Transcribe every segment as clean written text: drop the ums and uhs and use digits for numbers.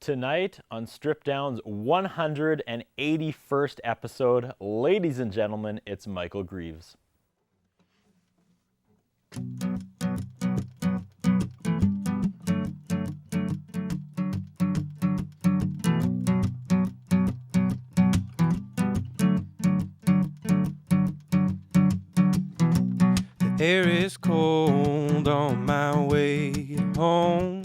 Tonight on Strip Down's 181st episode, ladies and gentlemen, it's Michael Grieves. The air is cold on my way home.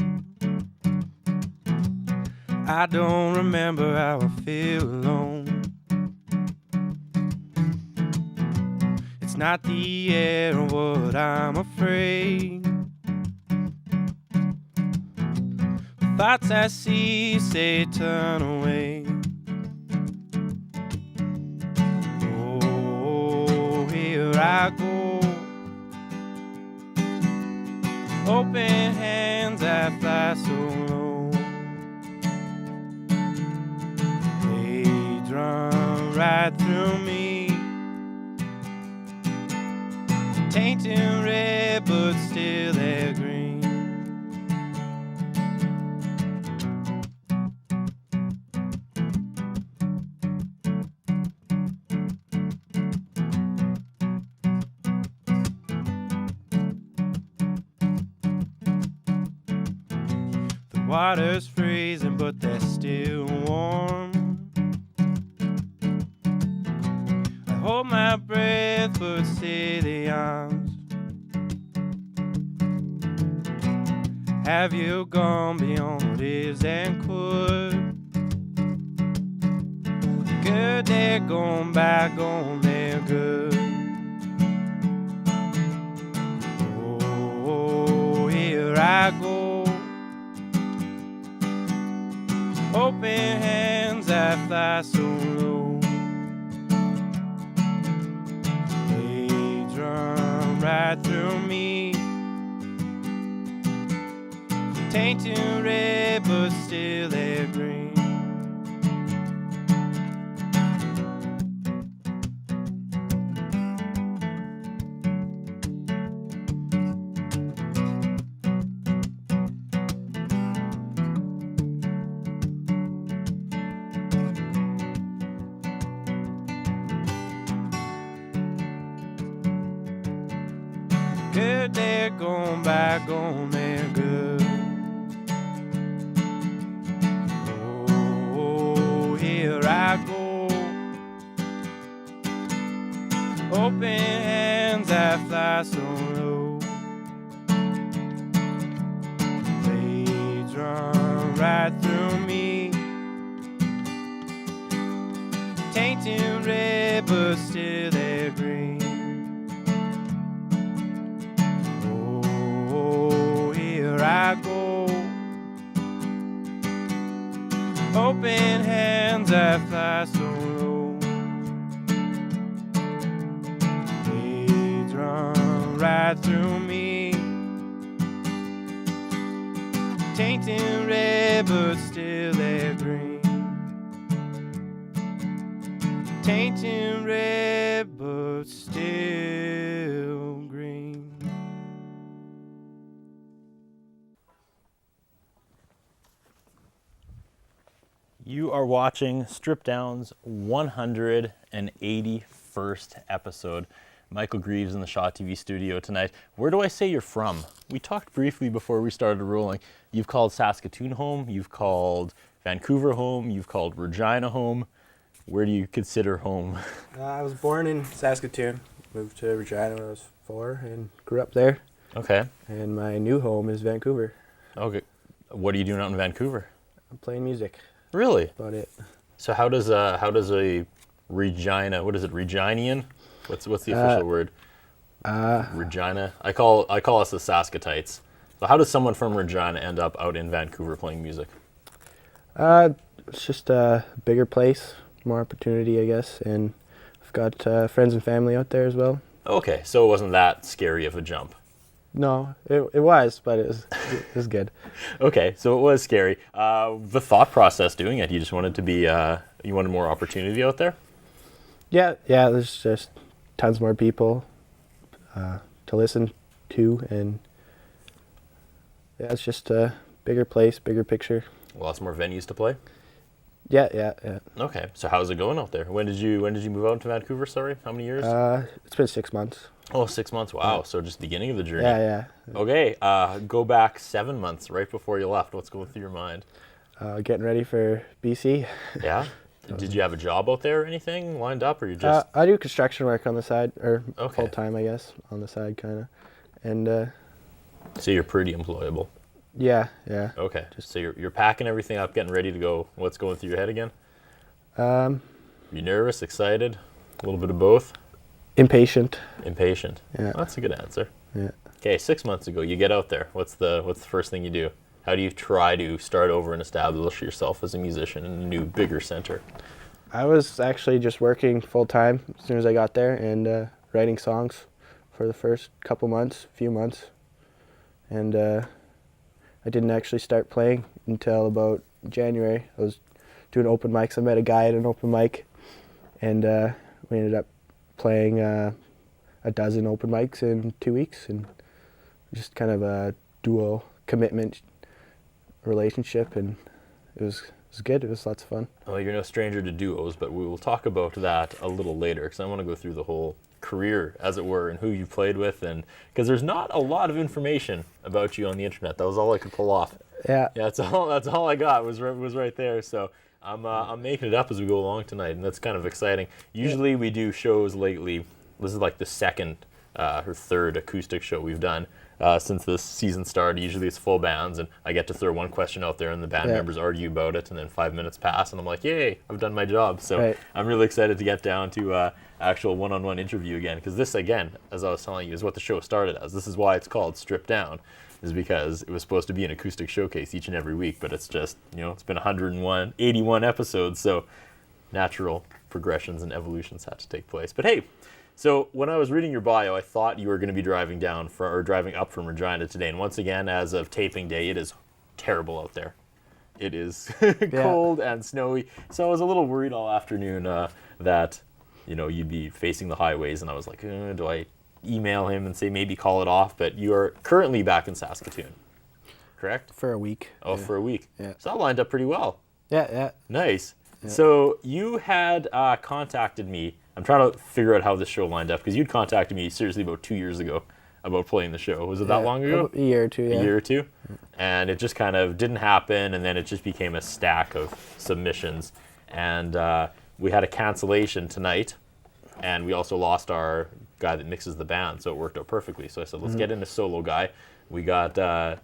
I don't remember how I feel alone. It's not the air or what I'm afraid. The thoughts I see say turn away. Oh, here I go. Open hands, I fly so low. They run right through me, tainted red, but still they're green. The water's freezing, but they're still warm. I hold my breath, but say the arms. Have you gone beyond what is and could? Good, they're gone back, gone, they're good. Oh, here I go. Open hands, I fly so low. They run right through me, tainted red, but still they're green. Good, they're gone back, gone, they're good. Oh, here I go. Open hands, I fly so low. They run right through me, tainted red, but still they're green. I go. Open hands, I fly so low. They run right through me, tainted red, but still they're green. Tainted red, but still green. You are watching Strip Down's 181st episode. Michael Grieves in the Shaw TV studio tonight. Where do I say you're from? We talked briefly before we started rolling. You've called Saskatoon home, you've called Vancouver home, you've called Regina home. Where do you consider home? I was born in Saskatoon, moved to Regina when I was 4 and grew up there. Okay. And my new home is Vancouver. Okay. What are you doing out in Vancouver? I'm playing music. Really? That's about it. So how does a Regina, what is it, Reginian? What's the official word? Regina. I call us the Saskatites. So how does someone from Regina end up out in Vancouver playing music? It's just a bigger place, more opportunity, I guess, and I've got friends and family out there as well. Okay, so it wasn't that scary of a jump. No, it was, but it was good. Okay, so it was scary. The thought process doing it, you just wanted to be, you wanted more opportunity out there? Yeah, there's just tons more people to listen to, and yeah, it's just a bigger place, bigger picture. Lots more venues to play. Yeah. Okay, so how's it going out there? When did you move out to Vancouver? Sorry, how many years? It's been 6 months. Oh, 6 months. Wow. So just the beginning of the journey. Yeah. Okay. Go back 7 months right before you left. What's going through your mind? Getting ready for BC. Yeah. Did you have a job out there or anything lined up, or you just? I do construction work on the side, or Okay. full time, I guess, on the side, kind of. And So you're pretty employable. yeah. Okay. So you're packing everything up, getting ready to go. What's going through your head again? You nervous, excited, a little bit of both? impatient. Impatient. Yeah. That's a good answer. Yeah. Okay, 6 months ago, you get out there. What's the first thing you do? How do you try to start over and establish yourself as a musician in a new, bigger center? I was actually just working full time as soon as I got there and writing songs for the first few months. And I didn't actually start playing until about January. I was doing open mics. I met a guy at an open mic, and we ended up playing a dozen open mics in 2 weeks, and just kind of a dual commitment relationship, and it was good. It was lots of fun. Well, you're no stranger to duos, but we will talk about that a little later, because I want to go through the whole career, as it were, and who you played with, and because there's not a lot of information about you on the internet. That was all I could pull off. Yeah. That's all I got was right there. So I'm making it up as we go along tonight, and that's kind of exciting. Usually we do shows lately. This is like the second or third acoustic show we've done since this season started. Usually it's full bands, and I get to throw one question out there, and the band members argue about it, and then 5 minutes pass, and I'm like, yay, I've done my job. So I'm really excited to get down to actual one-on-one interview again, because this, again, as I was telling you, is what the show started as. This is why it's called Stripped Down, is because it was supposed to be an acoustic showcase each and every week, but it's just, it's been 81 episodes, so natural progressions and evolutions had to take place. But hey, so when I was reading your bio, I thought you were going to be driving up from Regina today, and once again, as of taping day, it is terrible out there. It is cold and snowy, so I was a little worried all afternoon that you'd be facing the highways, and I was like, do I email him and say maybe call it off? But you are currently back in Saskatoon, correct? For a week. Oh, for a week. Yeah. So that lined up pretty well. Yeah. Nice. Yeah. So you had contacted me. I'm trying to figure out how this show lined up, because you'd contacted me seriously about 2 years ago about playing the show. Was it that long ago? A year or two, yeah. A year or two? And it just kind of didn't happen, and then it just became a stack of submissions. And we had a cancellation tonight, and we also lost our guy that mixes the band, so it worked out perfectly. So I said, let's get in a solo guy. We got a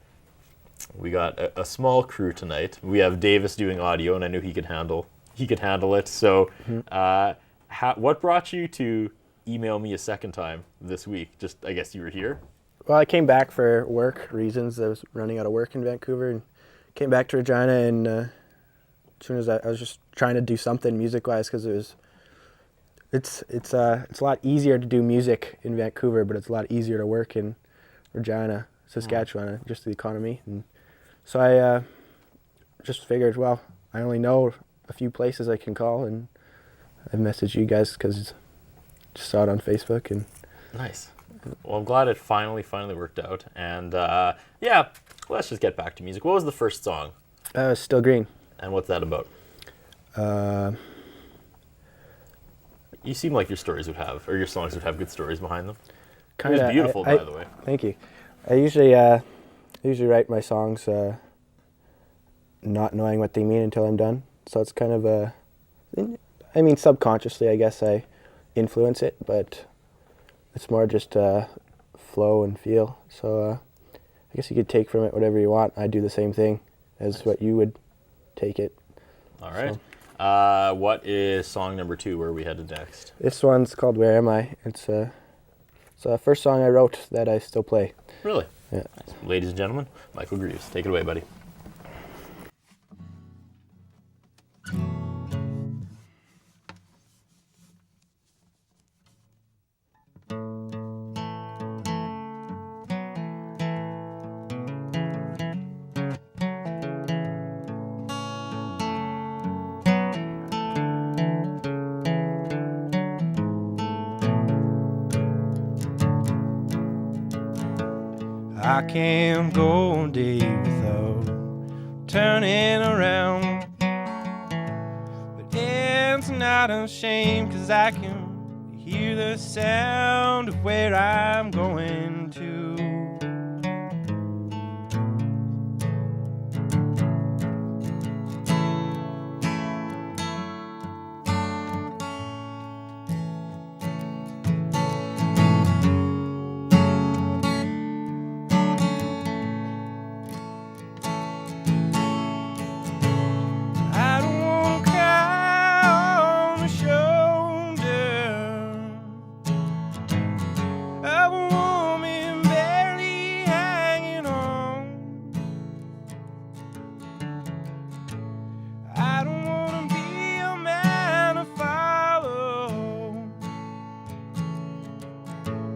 small crew tonight. We have Davis doing audio, and I knew he could handle it. So what brought you to email me a second time this week? Just, I guess you were here? Well, I came back for work reasons. I was running out of work in Vancouver, and came back to Regina, and as soon as I was just trying to do something music-wise, because it's a lot easier to do music in Vancouver, but it's a lot easier to work in Regina, Saskatchewan, just the economy. And so I just figured, well, I only know a few places I can call, and I messaged you guys because just saw it on Facebook. And nice. Well, I'm glad it finally worked out. And let's just get back to music. What was the first song? Still Green. And what's that about? You seem like your songs would have good stories behind them. It was beautiful, by the way. Thank you. I usually write my songs not knowing what they mean until I'm done. So it's kind of subconsciously, I guess I influence it, but it's more just flow and feel. So I guess you could take from it whatever you want. I do the same thing as what you would take it. All right. So. What is song number 2? Where are we headed next? This one's called Where Am I? It's the first song I wrote that I still play. Really? Yeah. Nice. Ladies and gentlemen, Michael Grieves. Take it away, buddy. I can't go a day without turning around not ashamed, 'cause I can hear the sound of where I'm going to.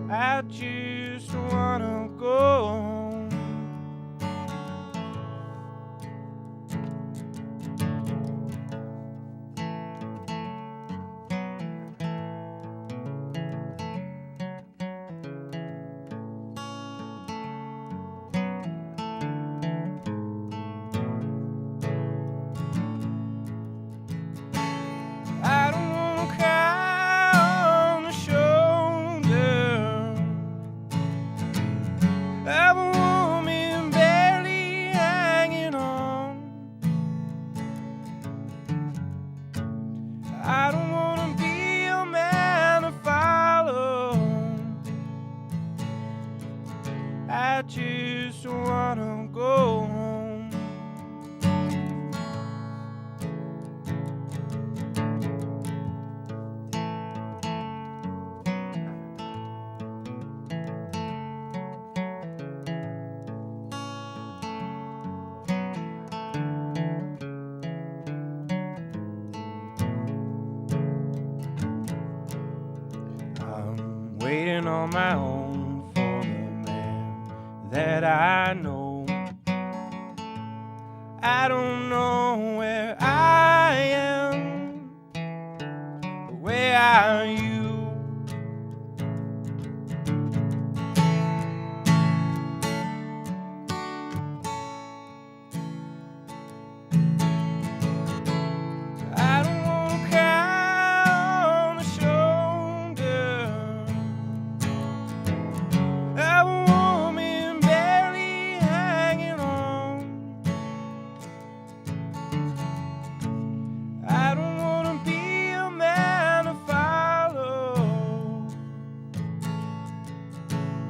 I just wanna go home. I don't wanna cry on the shoulder of a woman barely hanging on. I don't wanna be a man to follow. I just wanna go home. I'm waiting on my own for the man that I know. I don't know where I am, but where are you? I don't wanna cry on the shoulder of a woman barely hanging on. I don't wanna be a man to follow.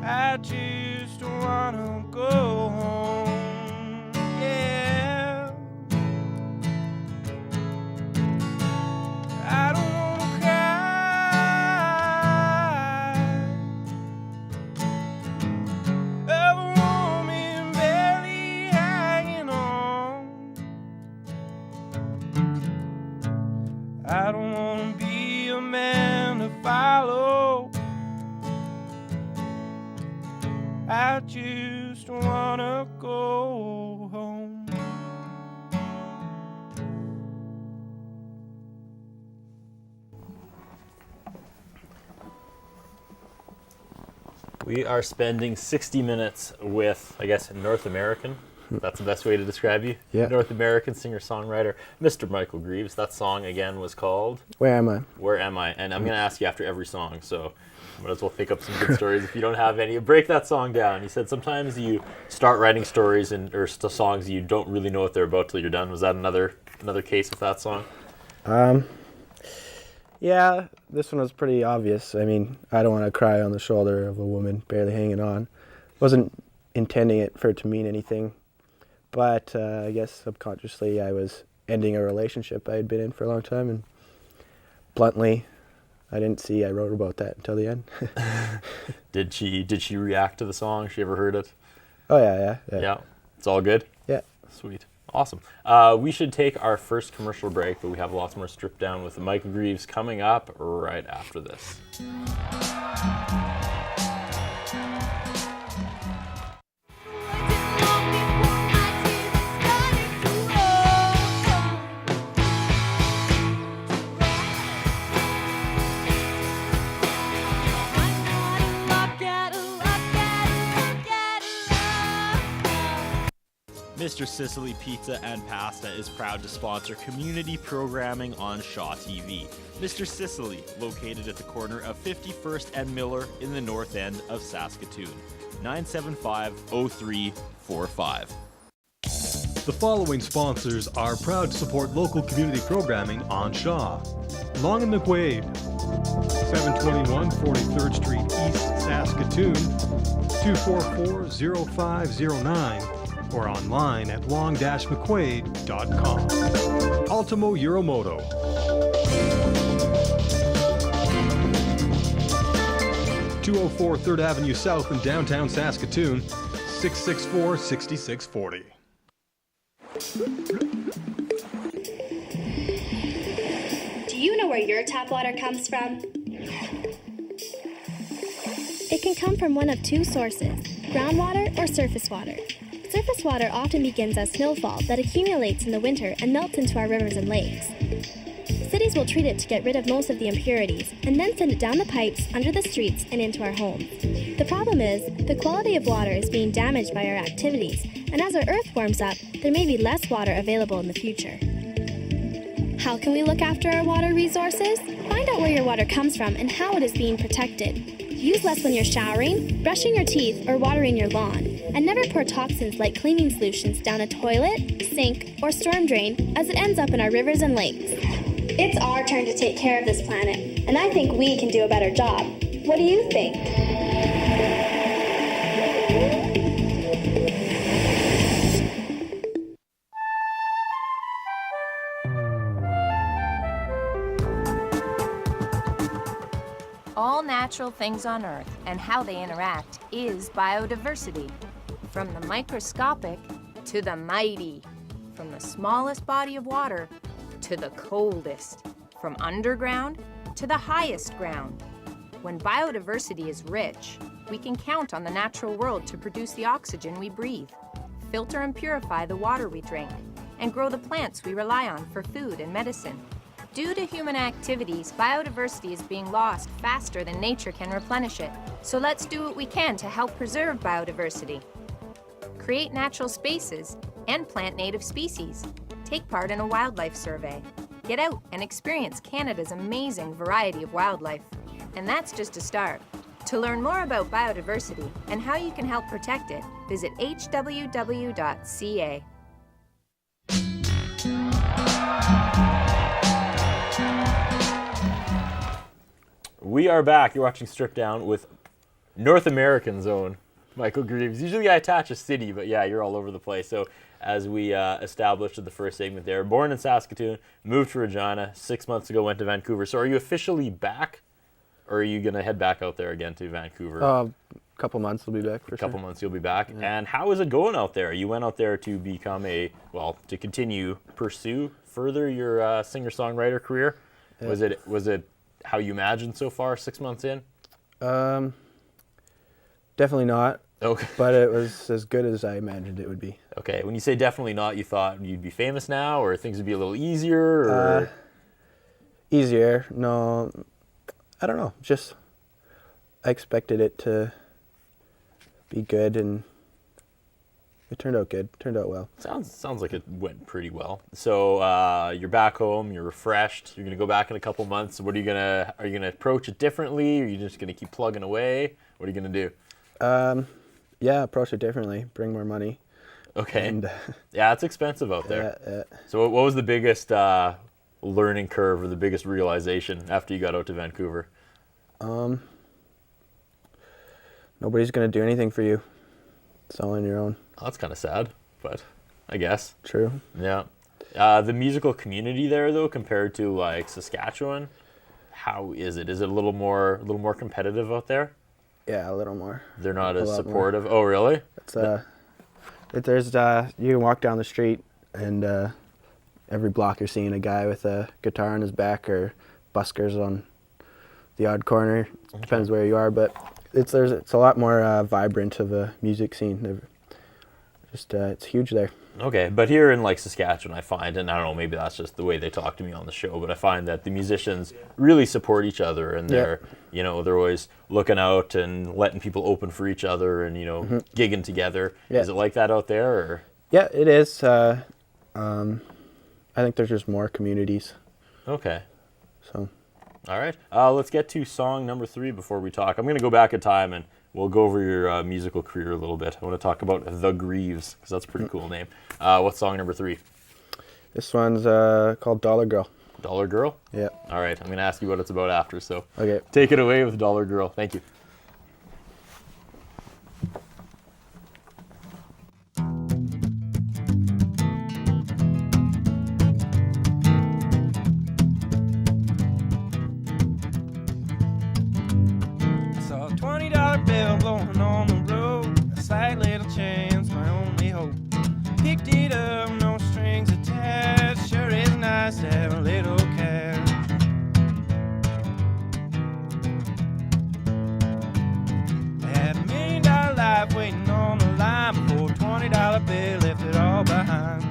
I just wanna go home. Yeah. I don't wanna cry of a woman barely hanging on. I don't wanna be a man to follow. I just wanna go home. We are spending 60 minutes with, I guess, North American. That's the best way to describe you. Yeah. North American singer-songwriter, Mr. Michael Grieves. That song, again, was called Where am I? Where Am I? And I'm going to ask you after every song, so might as well think up some good stories if you don't have any. Break that song down. You said sometimes you start writing stories or songs you don't really know what they're about till you're done. Was that another case with that song? Yeah, this one was pretty obvious. I mean, I don't want to cry on the shoulder of a woman barely hanging on. Wasn't intending it for it to mean anything, but I guess subconsciously I was ending a relationship I had been in for a long time, and bluntly, I didn't see I wrote about that until the end. Did she react to the song? She ever heard it? Oh yeah. Yeah. It's all good? Yeah. Sweet. Awesome. We should take our first commercial break, but we have lots more stripped down with Michael Grieves coming up right after this. Mr. Sicily Pizza and Pasta is proud to sponsor community programming on Shaw TV. Mr. Sicily, located at the corner of 51st and Miller in the north end of Saskatoon. 975-0345. The following sponsors are proud to support local community programming on Shaw. Long and McQuaid, 721 43rd Street East, Saskatoon, 244-0509, or online at long-mcquaid.com. Ultimo Euromoto. (204 3rd Avenue South in downtown Saskatoon), 664-6640. Do you know where your tap water comes from? It can come from one of two sources, groundwater or surface water. Surface water often begins as snowfall that accumulates in the winter and melts into our rivers and lakes. Cities will treat it to get rid of most of the impurities and then send it down the pipes, under the streets, and into our homes. The problem is, the quality of water is being damaged by our activities, and as our earth warms up, there may be less water available in the future. How can we look after our water resources? Find out where your water comes from and how it is being protected. Use less when you're showering, brushing your teeth, or watering your lawn. And never pour toxins like cleaning solutions down a toilet, sink, or storm drain, as it ends up in our rivers and lakes. It's our turn to take care of this planet, and I think we can do a better job. What do you think? All natural things on Earth and how they interact is biodiversity. From the microscopic to the mighty, from the smallest body of water to the coldest, from underground to the highest ground. When biodiversity is rich, we can count on the natural world to produce the oxygen we breathe, filter and purify the water we drink, and grow the plants we rely on for food and medicine. Due to human activities, biodiversity is being lost faster than nature can replenish it. So let's do what we can to help preserve biodiversity. Create natural spaces and plant native species. Take part in a wildlife survey. Get out and experience Canada's amazing variety of wildlife. And that's just a start. To learn more about biodiversity and how you can help protect it, visit hww.ca. We are back. You're watching Strip Down with North American Zone, Michael Grieves. Usually I attach a city, but yeah, you're all over the place. So as we established in the first segment there, born in Saskatoon, moved to Regina, 6 months ago went to Vancouver. So are you officially back, or are you going to head back out there again to Vancouver? A couple months we'll be back for sure. A couple months you'll be back. Yeah. And how is it going out there? You went out there to become to pursue further your singer-songwriter career. Yeah. Was it how you imagined so far, 6 months in? Definitely not. Okay. But it was as good as I imagined it would be. Okay. When you say definitely not, you thought you'd be famous now, or things would be a little easier, or? Easier. No, I don't know. Just I expected it to be good, and it turned out good. Turned out well. Sounds like it went pretty well. So you're back home. You're refreshed. You're gonna go back in a couple months. Are you gonna approach it differently? Or are you just gonna keep plugging away? What are you gonna do? Yeah, approach it differently. Bring more money. Okay. And, yeah, it's expensive out there. Yeah. So what was the biggest learning curve or the biggest realization after you got out to Vancouver? Nobody's gonna do anything for you. It's all on your own. Oh, that's kind of sad, but I guess. True. Yeah. The musical community there, though, compared to like Saskatchewan, how is it? Is it a little more competitive out there? Yeah, a little more. They're not as supportive. More. Oh, really? It's there's you can walk down the street and every block you're seeing a guy with a guitar on his back or buskers on the odd corner. Okay. Depends where you are, but it's a lot more vibrant of a music scene. It's huge there. Okay, but here in like Saskatchewan, I find, and I don't know, maybe that's just the way they talk to me on the show, but I find that the musicians really support each other, and they're always looking out and letting people open for each other, and gigging together. Yeah. Is it like that out there? Or? Yeah, it is. I think there's just more communities. Okay. So. All right. Let's get to song number 3 before we talk. I'm going to go back in time and we'll go over your musical career a little bit. I want to talk about The Grieves because that's a pretty cool name. What's song number 3? This one's called Dollar Girl. Dollar Girl? Yeah. All right. I'm going to ask you what it's about after. So Okay. take it away with Dollar Girl. Thank you. Saw a $20 bill blowing on the road. A slight little chance, my only hope. Picked it up, no strings attached. Sure is nice to have a little cash. Had $1 million life waiting on the line before a $20 bill left it all behind.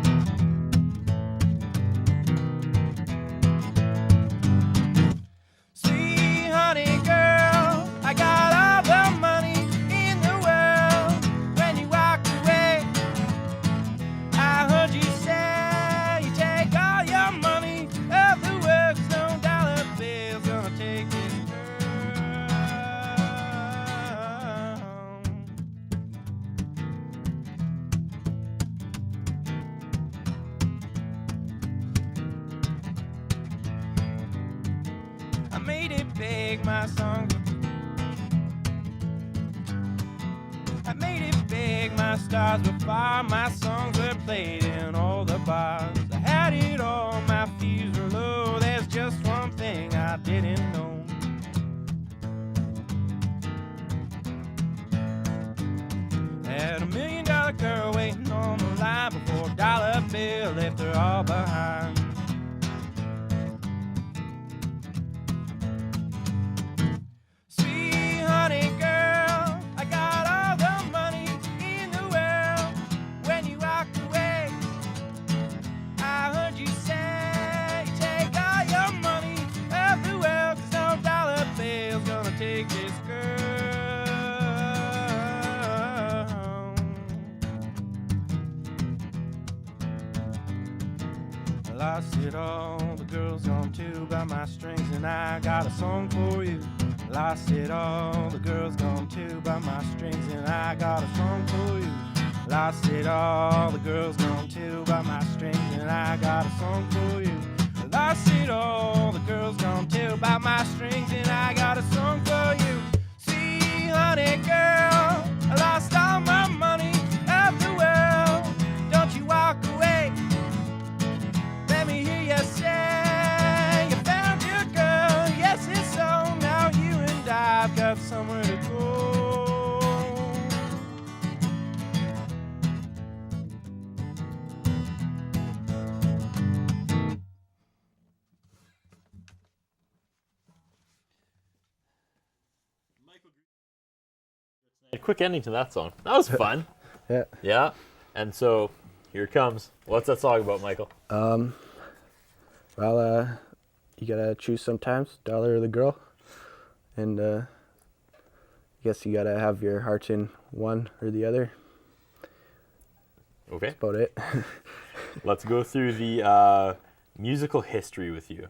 Sweet honey girl, I got all the money in the world. When you walked away, I heard you say you take all your money of the world, 'cause no dollar bill's gonna take this girl. I made it big, my songs. I made it big, my stars were far. My songs were played in all the bars. I had it all, my fees were low. There's just one thing I didn't know. Had $1 million girl waiting on the line before a dollar bill left her all behind. Sweet honey girl, I got all the money in the world. When you walked away, I heard you say, take all your money of the world, 'cause no dollar bill's gonna take this girl. I lost it all, the girl's gone too, by my strings, and I got a song for you. Lost it all, the girl's gone too, by my strings, and I got a song for you. Lost it all, the girl's gone too, by my strings, and I got a song for you. Lost it all, the girl's gone too, by my strings, and I got a song for you. See, honey girl, I lost all my money of the world. Don't you walk away. Let me hear you say you found your girl. Yes, it's so. Now you and I've got somewhere to go. A quick ending to that song. That was fun. Yeah. Yeah. And so here it comes. What's that song about, Michael? Well, you gotta choose sometimes, dollar or the girl, and I guess you gotta have your heart in one or the other. Okay. That's about it. Let's go through the musical history with you.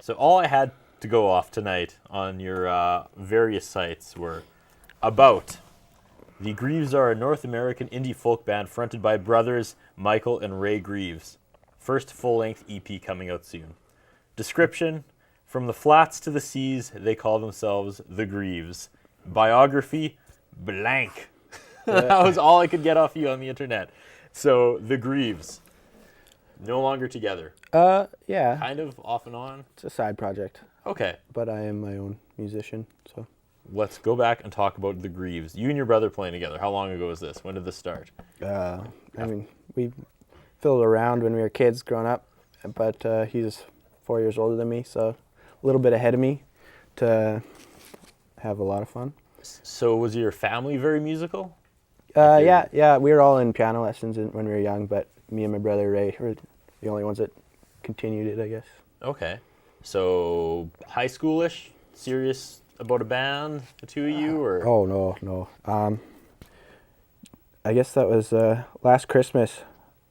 So all I had to go off tonight on your various sites were about the Grieves are a North American indie folk band fronted by brothers Michael and Ray Grieves. First full-length EP coming out soon. Description: from the flats to the seas, they call themselves the Grieves. Biography: blank. That was all I could get off you on the internet. So the Grieves, no longer together. Yeah, Kind of off and on. it's a side project, Okay, but I am my own musician, so. let's go back and talk about the Grieves. You and your brother playing together. How long ago was this? When did this start? I mean, we fiddled around when we were kids growing up, but he's 4 years older than me, so a little bit ahead of me to have a lot of fun. So was your family very musical? Yeah, we were all in piano lessons when we were young, but me and my brother Ray were the only ones that continued it, I guess. Okay. So high schoolish, serious about a band, the two of you, or? Oh, no. I guess that was last Christmas.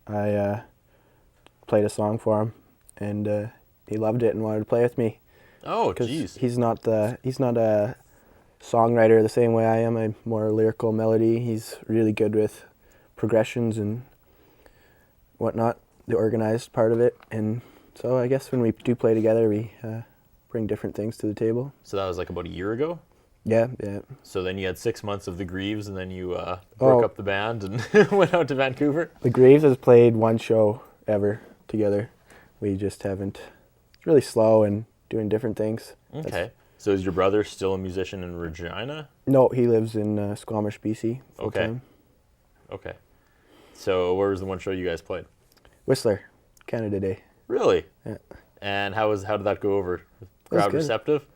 I played a song for him, and he loved it and wanted to play with me. Oh, Because geez. he's not a songwriter the same way I am. I'm more lyrical melody. He's really good with progressions and whatnot, the organized part of it. And so I guess when we do play together, we bring different things to the table. So that was like about a year ago? Yeah. So then you had 6 months of the Grieves, and then you broke up the band and went out to Vancouver? The Grieves has played one show ever together. We just haven't. It's really slow and doing different things. Okay. So is your brother still a musician in Regina? No, he lives in Squamish, BC. Okay. Full-time. Okay. So where was the one show you guys played? Whistler, Canada Day. Really? Yeah. And how did that go over? Crowd good. receptive?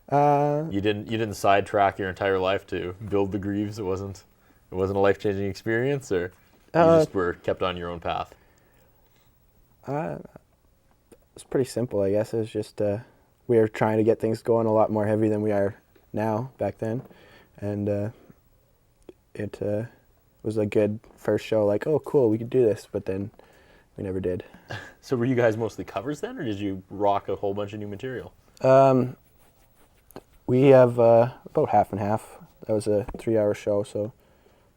Uh, You didn't sidetrack your entire life to build the Grieves. It wasn't a life-changing experience, or you just were kept on your own path. It's pretty simple, I guess. It's just we were trying to get things going a lot more heavy than we are now back then, and it was a good first show. Like, oh, cool, we could do this, but then we never did. So were you guys mostly covers then, or did you rock a whole bunch of new material? We have about half and half. That was a 3-hour show, so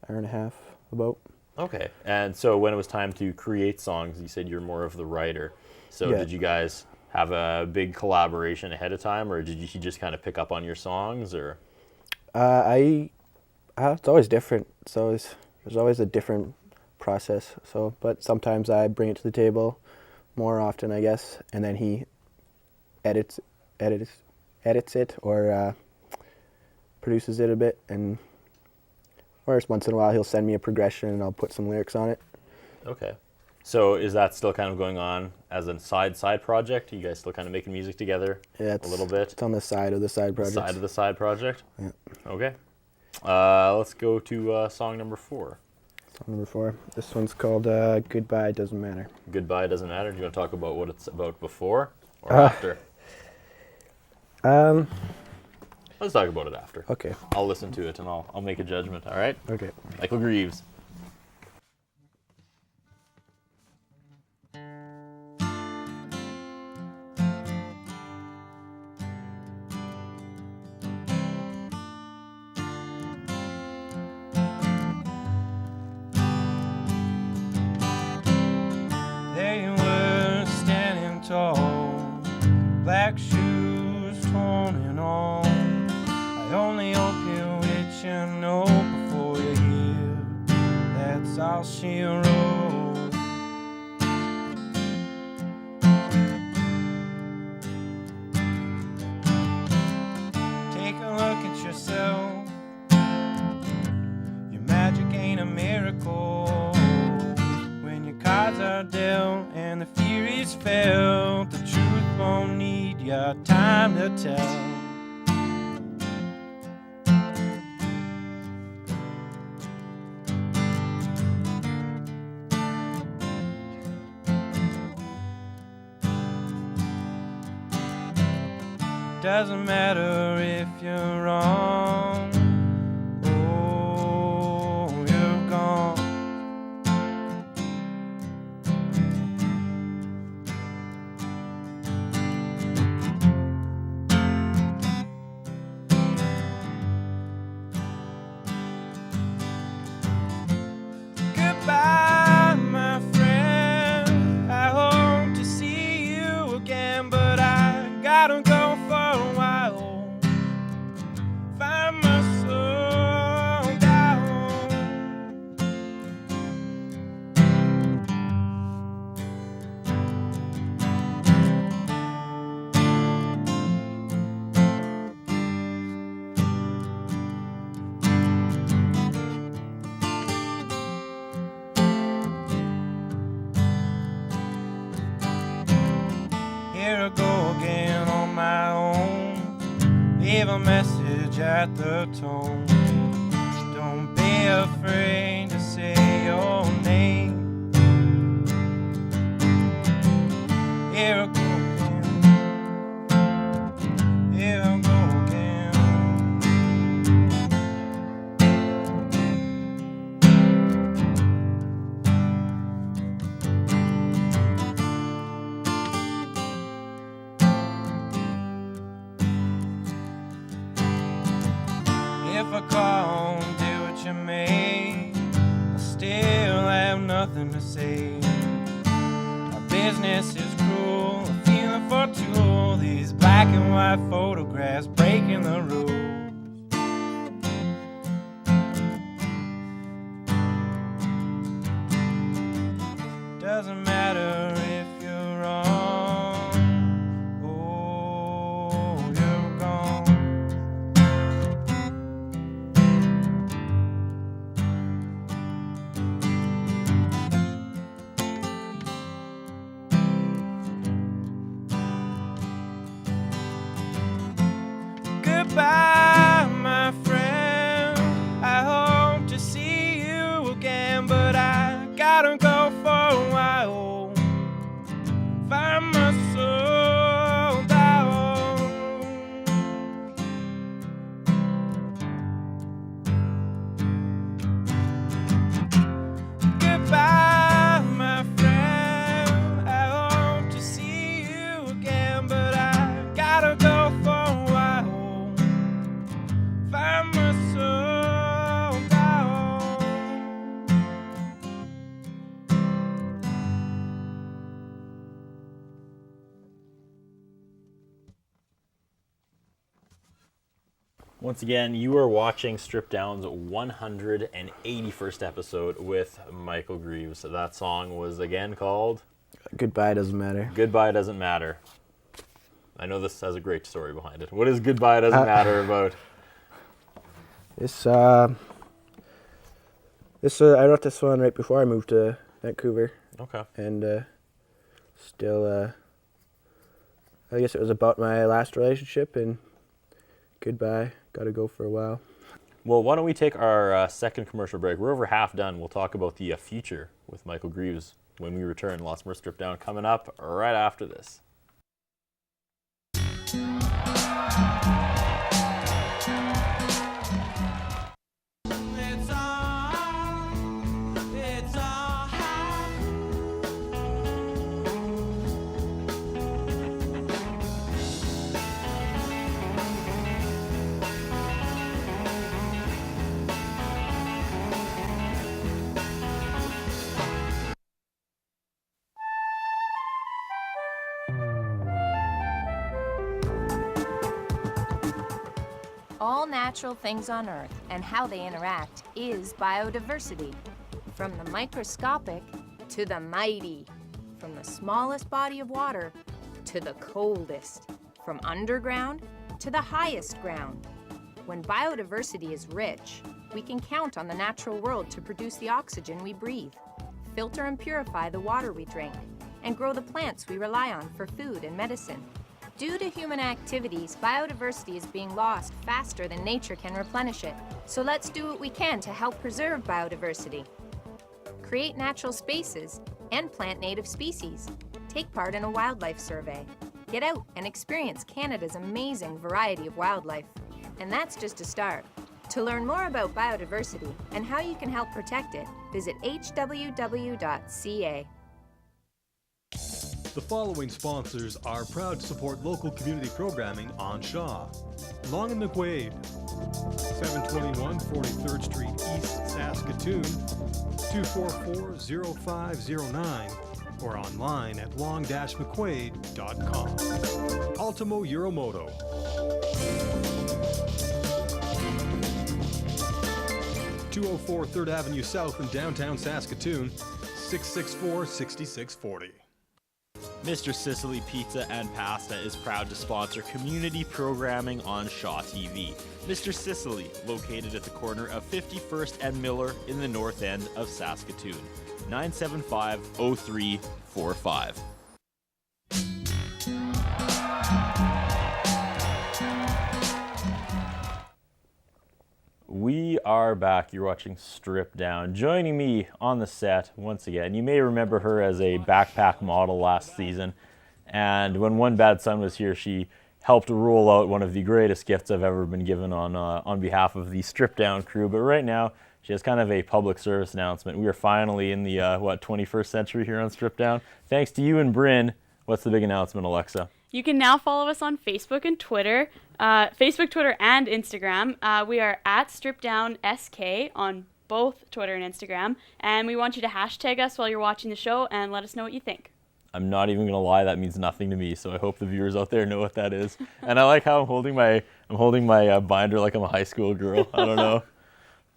hour and a half about. Okay. And so when it was time to create songs, you said you're more of the writer. So Yeah. did you guys have a big collaboration ahead of time, or did you just kind of pick up on your songs, or? It's always different. There's always a different process. So, but sometimes I bring it to the table more often, I guess, and then he edits it or produces it a bit, and or once in a while he'll send me a progression and I'll put some lyrics on it. Okay. So is that still kind of going on as a side project? You guys still kind of making music together Yeah, a little bit? It's on the side of the side project. Side of the side project? Yeah. Okay. Let's go to song number 4. Song number 4. This one's called Goodbye Doesn't Matter. Goodbye Doesn't Matter. Do you want to talk about what it's about before or after? Let's talk about it after. Okay. I'll listen to it and I'll make a judgment, all right? Okay. Michael Grieves. They were standing tall, black shoes torn and all. I only hope you hit your note before you're here. That's all she wrote. Take a look at yourself. Your magic ain't a miracle. When your cards are dealt and the fear is felt, the truth won't need your time to tell. Doesn't matter if you're wrong. Oh, you're gone. Goodbye, my friend. I hope to see you again, but I gotta go for a while. Find myself down. Here I go again on my own. Leave a message at the tone. Don't be afraid to say your name. Here I go again. Here I go again. I call, do what you may, I still have nothing to say. Our business is cruel, a feeling for two, these black and white photographs breaking the rules. Doesn't matter if you're wrong, oh, you're gone. Goodbye, my friend, I hope to see you again, but I gotta go for a while, find my soul down. Goodbye, my friend, I hope to see you again, but I gotta go for a while, find my soul down. Once again, you are watching Strip Down's 181st episode with Michael Grieves. That song was again called Goodbye Doesn't Matter. Goodbye Doesn't Matter. I know this has a great story behind it. What is Goodbye Doesn't Matter about? I wrote this one right before I moved to Vancouver, Okay. and still, I guess it was about my last relationship and goodbye. Got to go for a while. Well, why don't we take our second commercial break? We're over half done. We'll talk about the future with Michael Grieves when we return. Lots more Strip Down coming up right after this. It's all All natural things on Earth and how they interact is biodiversity. From the microscopic to the mighty, from the smallest body of water to the coldest, from underground to the highest ground. When biodiversity is rich, we can count on the natural world to produce the oxygen we breathe, filter and purify the water we drink, and grow the plants we rely on for food and medicine. Due to human activities, biodiversity is being lost faster than nature can replenish it. So let's do what we can to help preserve biodiversity. Create natural spaces and plant native species. Take part in a wildlife survey. Get out and experience Canada's amazing variety of wildlife. And that's just a start. To learn more about biodiversity and how you can help protect it, visit hww.ca. The following sponsors are proud to support local community programming on Shaw. Long and McQuaid, 721 43rd Street East, Saskatoon, 244-0509, or online at long-mcquaid.com. Ultimo Euromoto. (204 3rd Avenue South in downtown Saskatoon), 664-6640. Mr. Sicily Pizza and Pasta is proud to sponsor community programming on Shaw TV. Mr. Sicily, located at the corner of 51st and Miller in the north end of Saskatoon. 975-0345. We are back. You're watching Strip Down. Joining me on the set once again, you may remember her as a backpack model last season. And when One Bad Son was here, she helped roll out one of the greatest gifts I've ever been given on behalf of the Strip Down crew. But right now, she has kind of a public service announcement. We are finally in the 21st century here on Strip Down. Thanks to you and Bryn. What's the big announcement, Alexa? You can now follow us on Facebook and Twitter. Facebook, Twitter, and Instagram. We are at StripDownSK on both Twitter and Instagram. And we want you to hashtag us while you're watching the show and let us know what you think. I'm not even gonna lie, that means nothing to me. So I hope the viewers out there know what that is. And I like how I'm holding my binder like I'm a high school girl. I don't know.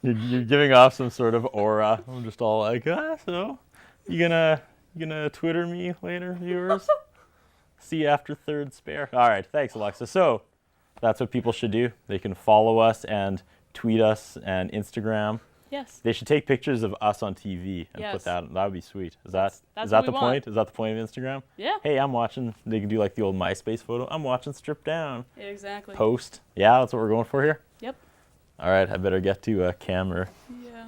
You're giving off some sort of aura. I'm just all like, so you gonna Twitter me later, viewers? See you after third spare. All right, thanks, Alexa. So that's what people should do. They can follow us and tweet us and Instagram. Yes. They should take pictures of us on TV and put that. That would be sweet. Is that the point? Is that the point of Instagram? Yeah. Hey, I'm watching. They can do like the old MySpace photo. I'm watching Stripped Down. Yeah, exactly. Post. Yeah, that's what we're going for here. Yep. All right, I better get to camera. Yeah.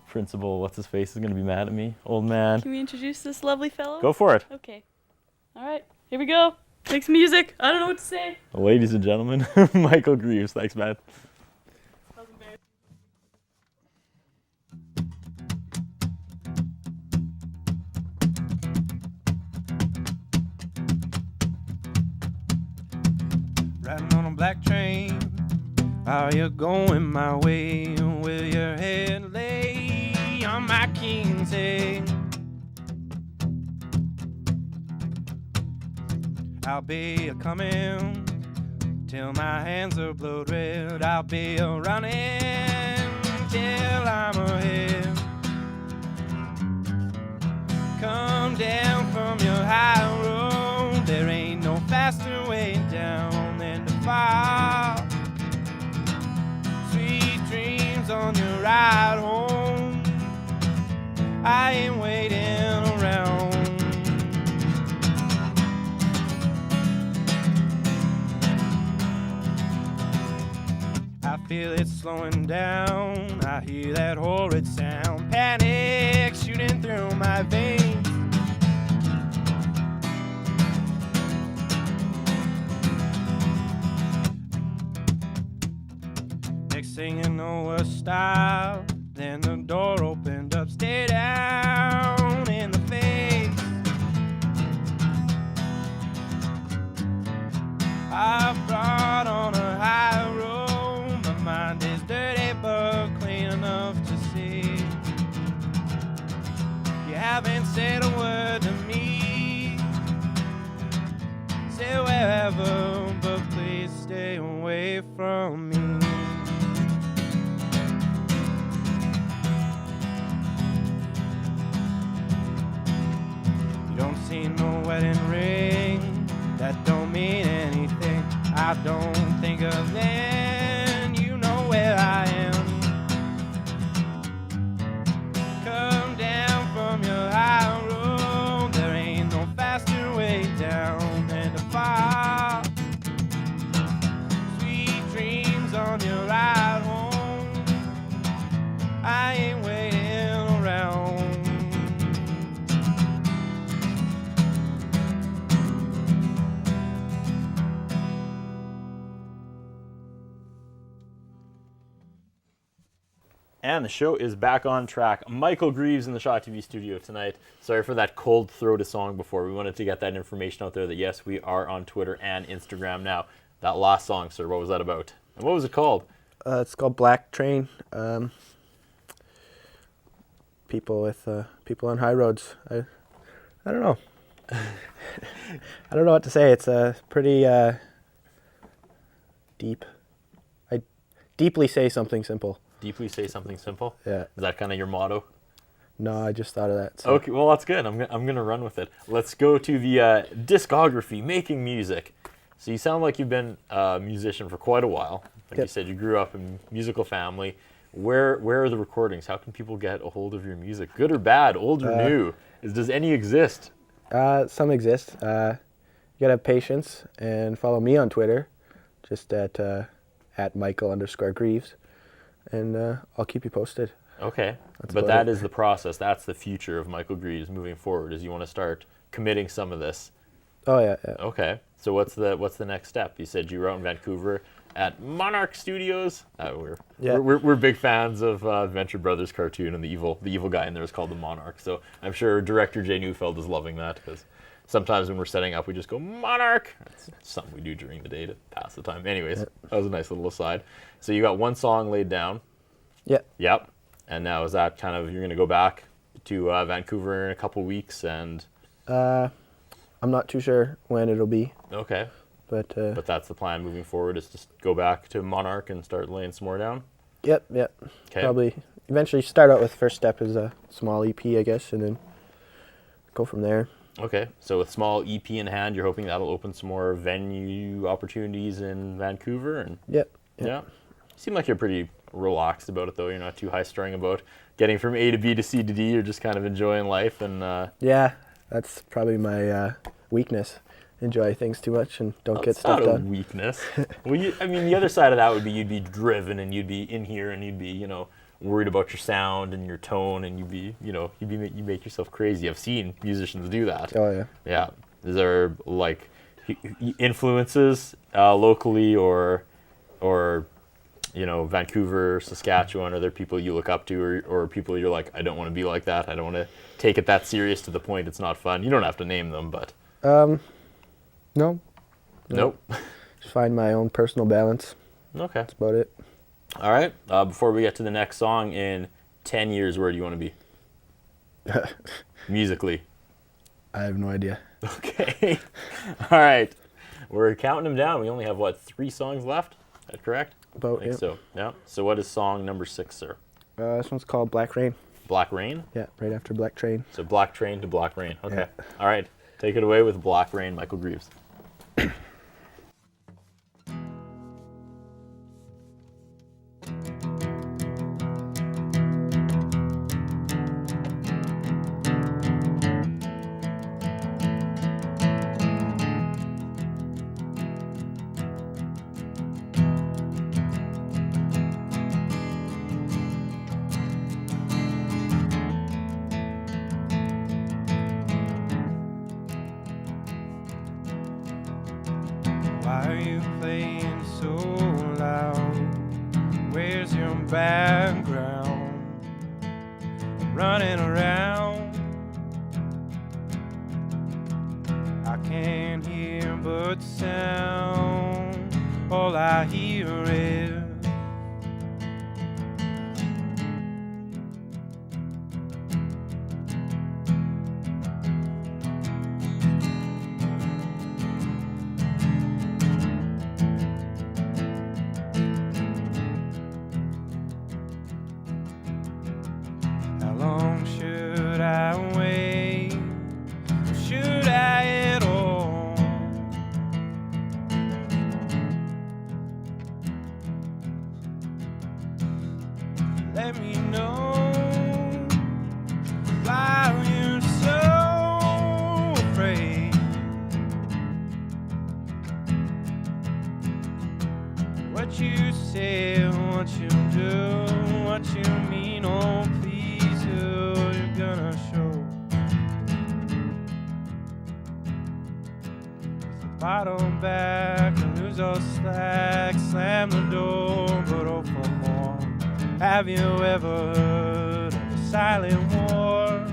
Principal, what's his face is gonna be mad at me. Old man. Can we introduce this lovely fellow? Go for it. Okay. All right. Here we go. Make some music. I don't know what to say. Ladies and gentlemen, Michael Grieves. Thanks, man. Riding on a black train, are you going my way? Will your head lay on my king's head? I'll be a coming till my hands are blood red. I'll be a running till I'm ahead. Come down from your high road. There ain't no faster way down than to fall. Sweet dreams on your ride home. I ain't waiting around. I feel it slowing down. I hear that horrid sound. Panic shooting through my veins. Next thing you know, we're stopped. Then the door opened up. Stay down in the face. I brought on a high road. My mind is dirty but clean enough to see. You haven't said a word to me. Say wherever, but please stay away from me. You don't see no wedding ring. That don't mean anything. I don't think of then. You know where I am. Come down from your high road. There ain't no faster way down than to fall. Sweet dreams on your ride home. I ain't waiting around. And the show is back on track. Michael Grieves in the Shaw TV studio tonight. Sorry for that cold-throated song before. We wanted to get that information out there that, yes, we are on Twitter and Instagram now. That last song, sir, what was that about? And what was it called? It's called Black Train. People on high roads. I don't know. I don't know what to say. It's pretty deep. I deeply say something simple. Deeply say something simple? Yeah. Is that kind of your motto? No, I just thought of that. So. Okay, well, that's good. I'm going to run with it. Let's go to the discography, making music. So you sound like you've been a musician for quite a while. Like you said, you grew up in a musical family. Where are the recordings? How can people get a hold of your music? Good or bad, old or new? Does any exist? Some exist. You gotta have patience and follow me on Twitter, just at Michael_Grieves, and I'll keep you posted. Okay, but that is the process. That's the future of Michael Grieves moving forward. Is you want to start committing some of this. Oh yeah. Okay, so what's the next step? You said you were out in Vancouver. at Monarch Studios. Yeah. We're big fans of Venture Brothers cartoon, and the evil guy in there is called the Monarch. So I'm sure director Jay Neufeld is loving that, because sometimes when we're setting up, we just go Monarch. It's something we do during the day to pass the time. Anyways, that was a nice little aside. So you got one song laid down. Yeah. Yep. And now is that kind of, you're going to go back to Vancouver in a couple weeks and... I'm not too sure when it'll be, Okay. but But that's the plan moving forward, is to go back to Monarch and start laying some more down? yep. Okay. Probably eventually start out with first step as a small EP, I guess, and then go from there. Okay. So with small EP in hand, you're hoping that'll open some more venue opportunities in Vancouver? And Yep. yeah. You seem like you're pretty relaxed about it, though. You're not too high-strung about getting from A to B to C to D. You're just kind of enjoying life and... Yeah, that's probably my weakness. Enjoy things too much and don't get stuff That's not a done. weakness. Well, the other side of that would be you'd be driven and you'd be in here and you'd be, worried about your sound and your tone, and you make yourself crazy. I've seen musicians do that. Oh yeah. Yeah. Is there like influences locally or Vancouver, Saskatchewan? Are there people you look up to or people you're like, I don't want to be like that. I don't want to take it that serious to the point it's not fun. You don't have to name them, but No. nope. Just find my own personal balance. Okay. That's about it. All right. Before we get to the next song, in 10 years, where do you want to be? Musically. I have no idea. Okay. All right. We're counting them down. We only have, 3 songs left? Is that correct? About I think it. so. Yeah. So what is song number 6, sir? This one's called Black Rain. Black Rain? Yeah, right after Black Train. So Black Train to Black Rain. Okay. Yeah. All right. Take it away with Black Rain, Michael Grieves. Why are you playing so loud? Where's your background? Running around. I can't hear but sound. All I hear is how long should I wait? Should I at all? Let me know. Why are you so afraid? What you say, what you do, what you mean, oh please, who you're gonna show. Bottom back and lose all slack, slam the door, but open more. Have you ever heard of a silent war?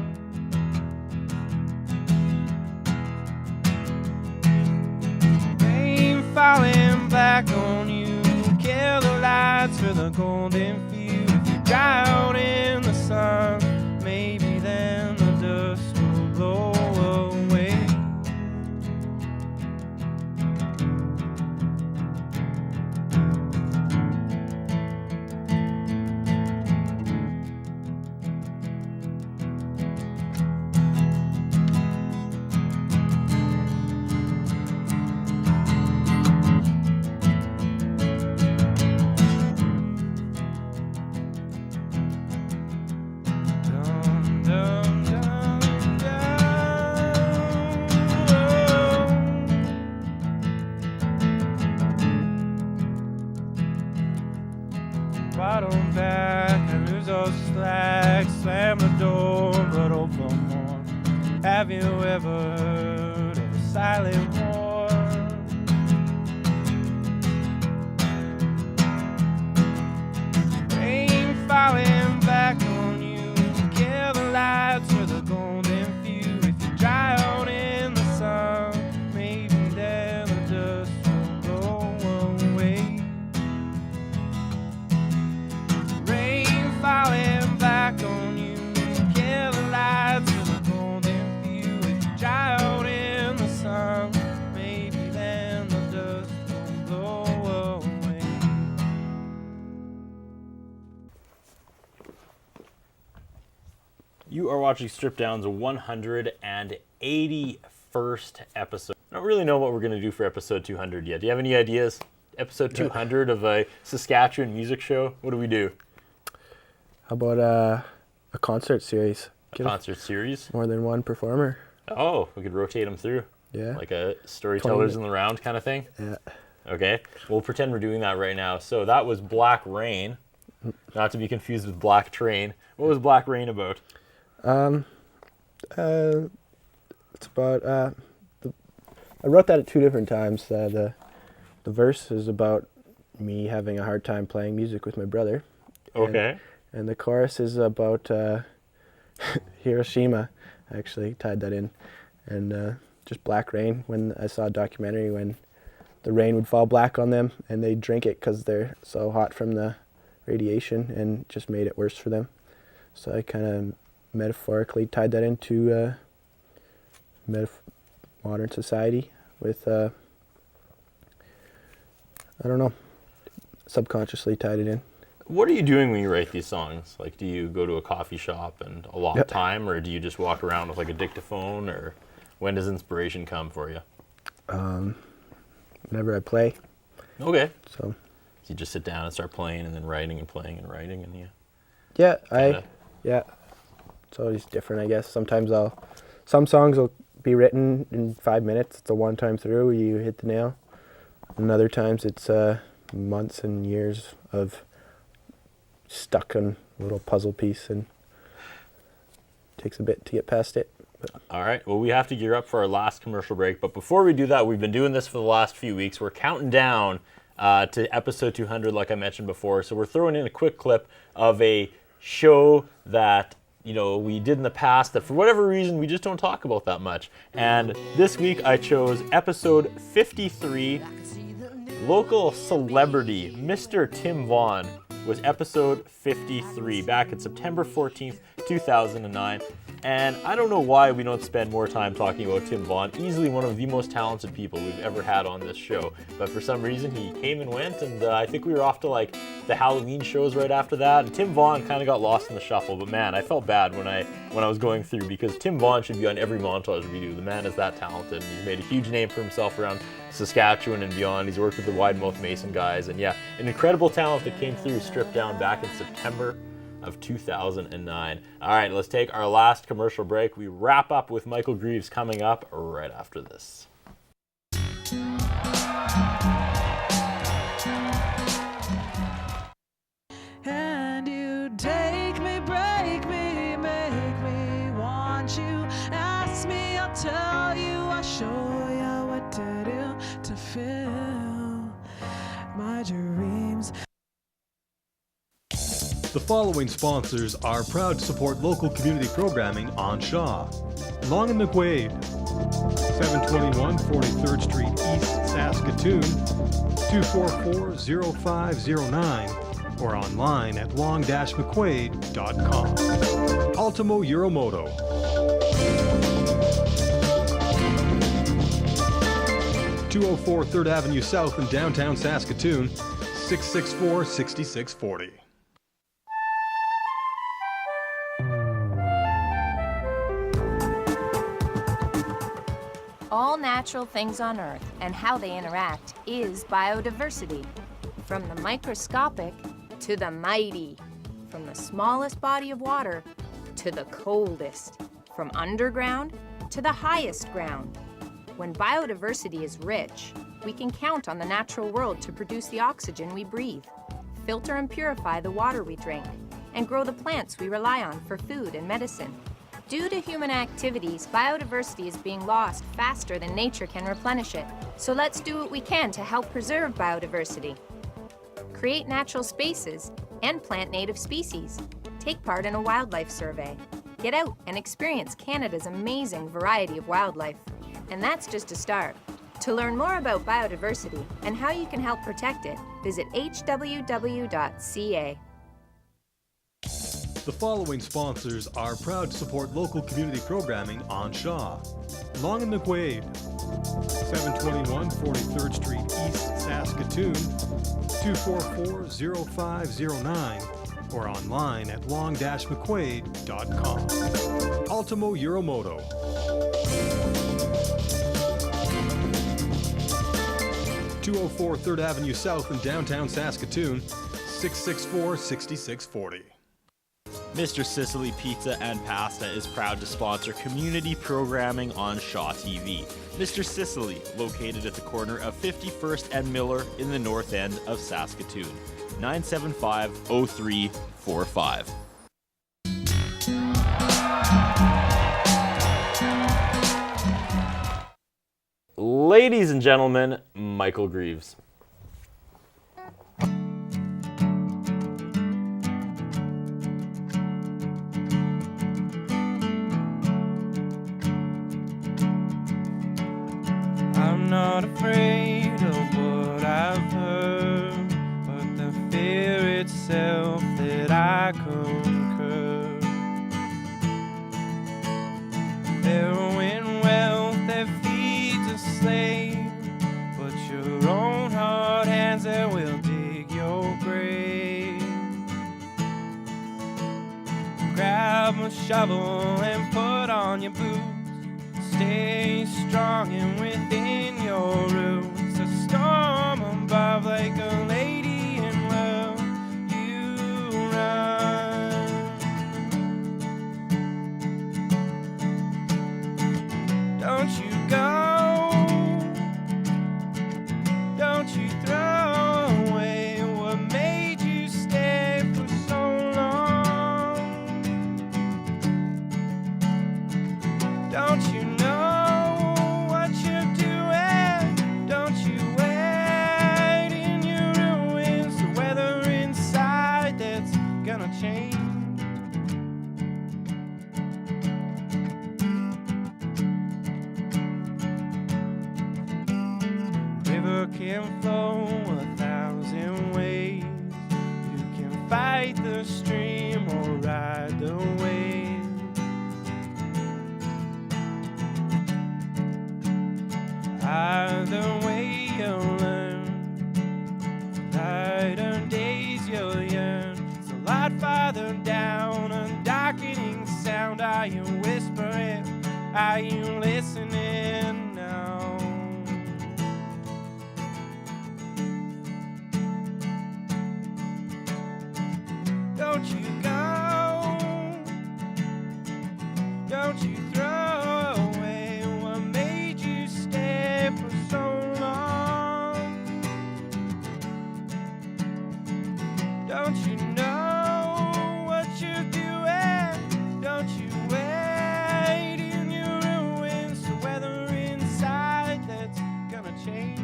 Rain falling black on you, kill the lights for the golden view. If you dry out in the sun, maybe then the dust will blow away. Dum, dum, dum, dum. Bottom back and lose all slack, slam the door but open more. Have you ever heard of a silent war? are watching Strip Down's 181st episode. I don't really know what we're going to do for episode 200 yet. Do you have any ideas? Episode 200 of a Saskatchewan music show? What do we do? How about a concert series? Concert series? More than one performer. Oh, we could rotate them through. Yeah. Like a storytellers in the round kind of thing? Yeah. Okay. We'll pretend we're doing that right now. So that was Black Rain. Not to be confused with Black Train. What was Black Rain about? It's about I wrote that at 2 different times. The verse is about me having a hard time playing music with my brother. Okay. And the chorus is about Hiroshima. I actually tied that in. And just black rain. When I saw a documentary when the rain would fall black on them and they'd drink it because they're so hot from the radiation and just made it worse for them. So I kind of metaphorically tied that into modern society with, I don't know, subconsciously tied it in. What are you doing when you write these songs? Like, do you go to a coffee shop and allot time, or do you just walk around with like a dictaphone, or when does inspiration come for you? Whenever I play. Okay. So you just sit down and start playing and then writing and playing and writing and yeah, kinda... it's always different, I guess. Sometimes some songs will be written in 5 minutes. It's a one-time through, you hit the nail. And other times it's months and years of stuck on a little puzzle piece and takes a bit to get past it. But. All right, well, we have to gear up for our last commercial break, but before we do that, we've been doing this for the last few weeks. We're counting down to episode 200, like I mentioned before, so we're throwing in a quick clip of a show that we did in the past that for whatever reason we just don't talk about that much. And this week I chose episode 53, Local Celebrity, Mr. Tim Vaughan, was episode 53 back in September 14th, 2009. And I don't know why we don't spend more time talking about Tim Vaughan, easily one of the most talented people we've ever had on this show. But for some reason he came and went, and I think we were off to like the Halloween shows right after that. And Tim Vaughan kind of got lost in the shuffle, but man, I felt bad when I was going through, because Tim Vaughan should be on every montage we do. The man is that talented, and he's made a huge name for himself around Saskatchewan and beyond. He's worked with the Wide Mouth Mason guys, and yeah, an incredible talent that came through Stripped Down back in September of 2009. All right, let's take our last commercial break. We wrap up with Michael Grieves coming up right after this. And you take me, break me, make me want you. Ask me, I'll tell you, I'll show you what to do to fill my dreams. The following sponsors are proud to support local community programming on Shaw. Long and McWade, 721 43rd Street East, Saskatoon, 244-0509, or online at long-mcwade.com. Ultimo Euromoto. (204 3rd Avenue South in downtown Saskatoon, 664-6640. All natural things on Earth and how they interact is biodiversity. From the microscopic to the mighty. From the smallest body of water to the coldest. From underground to the highest ground. When biodiversity is rich, we can count on the natural world to produce the oxygen we breathe, filter and purify the water we drink, and grow the plants we rely on for food and medicine. Due to human activities, biodiversity is being lost faster than nature can replenish it. So let's do what we can to help preserve biodiversity. Create natural spaces and plant native species. Take part in a wildlife survey. Get out and experience Canada's amazing variety of wildlife. And that's just a start. To learn more about biodiversity and how you can help protect it, visit hww.ca. The following sponsors are proud to support local community programming on Shaw. Long and McWade, 721 43rd Street East, Saskatoon, 244-0509, or online at long-mcquade.com. Ultimo Euromoto. 204 3rd Avenue South in downtown Saskatoon, 664-6640. Mr. Sicily Pizza and Pasta is proud to sponsor community programming on Shaw TV. Mr. Sicily, located at the corner of 51st and Miller in the north end of Saskatoon. 975-0345. Ladies and gentlemen, Michael Grieves. I'm not afraid of what I've heard, but the fear itself that I conquer. Heroin wealth that feeds a slave, but your own hard hands that will dig your grave. Grab a shovel and put on your boots. Stay strong and within your roots. A storm above like a lady in love. You run. Don't you go. Don't you throw away what made you stay for so long. Don't you know what you're doing? Don't you wait in your ruins? The weather inside that's gonna change. River can flow 1,000 ways. You can fight the stream or ride the wave. Either way you'll learn, lighter days you'll yearn. It's a lot farther down, a darkening sound. Are you whispering? Are you listening now? Don't you go, don't you throw away what made you stay for so long. Don't you know what you're doing? Don't you wait in your ruins? The weather inside that's gonna change.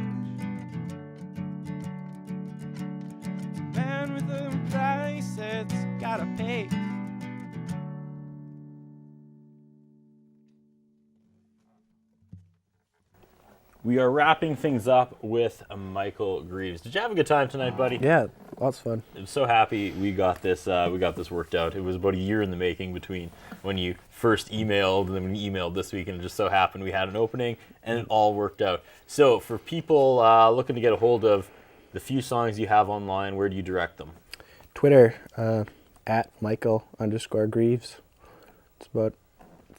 Man with a price that's gotta pay. We are wrapping things up with Michael Grieves. Did you have a good time tonight, buddy? Yeah, lots of fun. I'm so happy we got this worked out. It was about a year in the making between when you first emailed and then when you emailed this week, and it just so happened we had an opening and it all worked out. So for people looking to get a hold of the few songs you have online, where do you direct them? Twitter, at Michael_Grieves. It's about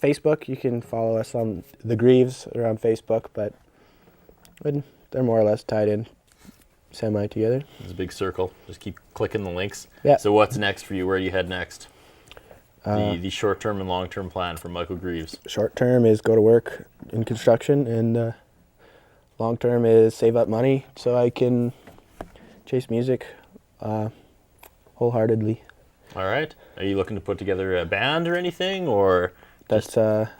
Facebook. You can follow us on the Grieves or on Facebook, but they're more or less tied in semi together. It's a big circle. Just keep clicking the links. Yeah. So what's next for you? Where do you head next? The short-term and long-term plan for Michael Grieves. Short term is go to work in construction, and long term is save up money so I can chase music wholeheartedly. All right. Are you looking to put together a band or anything, or? That's a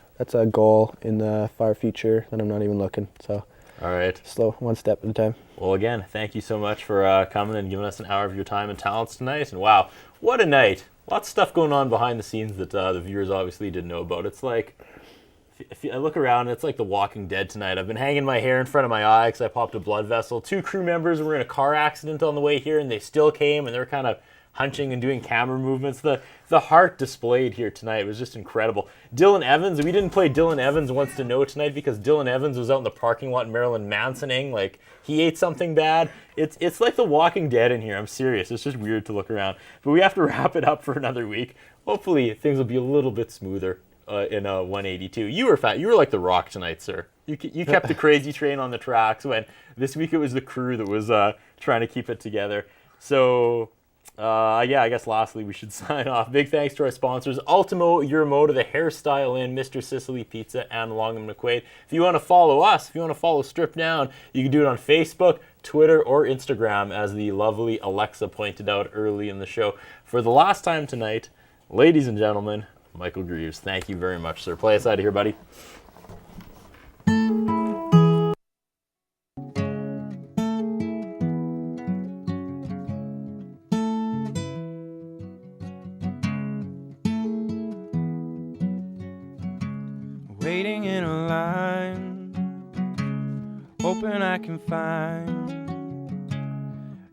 goal in the far future that I'm not even looking. So. All right. Slow, one step at a time. Well, again, thank you so much for coming and giving us an hour of your time and talents tonight. And wow, what a night. Lots of stuff going on behind the scenes that the viewers obviously didn't know about. It's like, if I look around, it's like The Walking Dead tonight. I've been hanging my hair in front of my eye because I popped a blood vessel. 2 crew members were in a car accident on the way here, and they still came, and they're kind of hunching and doing camera movements. The heart displayed here tonight was just incredible. Dylan Evans, we didn't play Dylan Evans Wants to Know tonight because Dylan Evans was out in the parking lot in Maryland Mansoning, like he ate something bad. It's like The Walking Dead in here. I'm serious. It's just weird to look around. But we have to wrap it up for another week. Hopefully things will be a little bit smoother in 182. You were fat. You were like The Rock tonight, sir. You kept the crazy train on the tracks when this week it was the crew that was trying to keep it together. So, I guess lastly we should sign off. Big thanks to our sponsors, Ultimo Euromoda, the Hairstyle Inn, Mr. Sicily Pizza, and Long and McQuaid. If you want to follow us, if you want to follow Strip Down, you can do it on Facebook, Twitter, or Instagram, as the lovely Alexa pointed out early in the show. For the last time tonight, ladies and gentlemen, Michael Grieves. Thank you very much, sir. Play us out of here, buddy. Waiting in a line, hoping I can find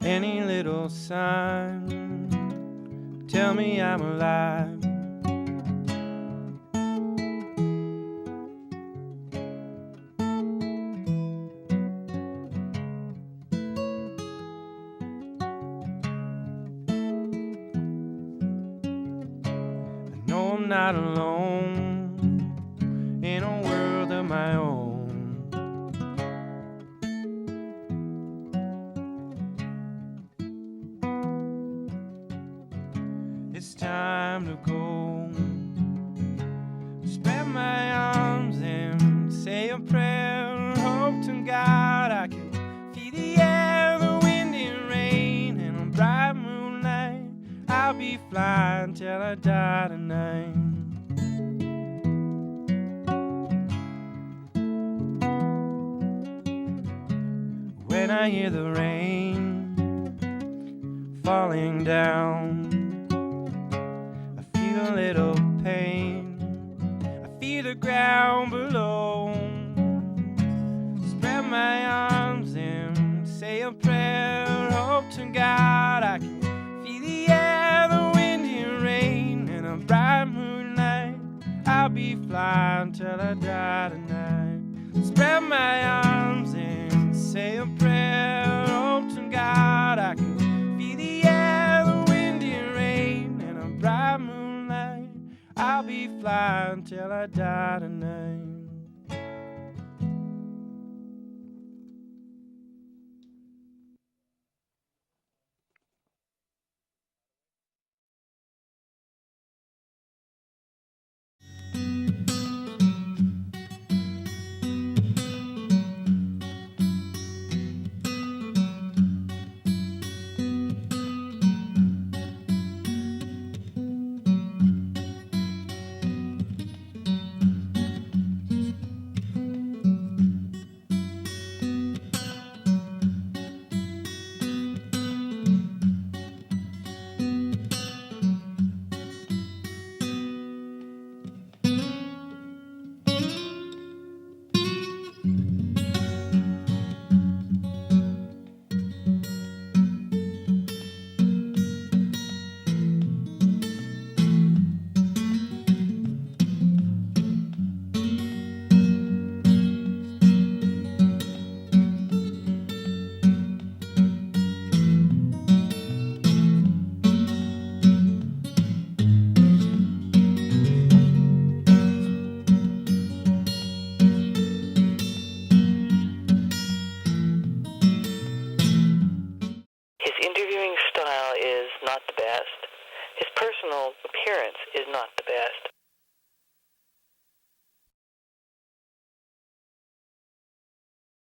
any little sign. Tell me I'm alive. I know I'm not alone in a world of my own. It's time to go. Spread my arms and say a prayer. Hope to God I can feel the air, the wind and rain, and on bright moonlight I'll be flying till I die tonight. When I hear the rain falling down, I feel a little pain. I feel the ground below. Spread my arms and say a prayer. Hope to God I can feel the air, the wind and rain, and a bright moonlight I'll be flying till I die tonight. Spread my arms and say a prayer. Hope to God I can feel the air, the wind and rain, and a bright moonlight I'll be flying till I die tonight.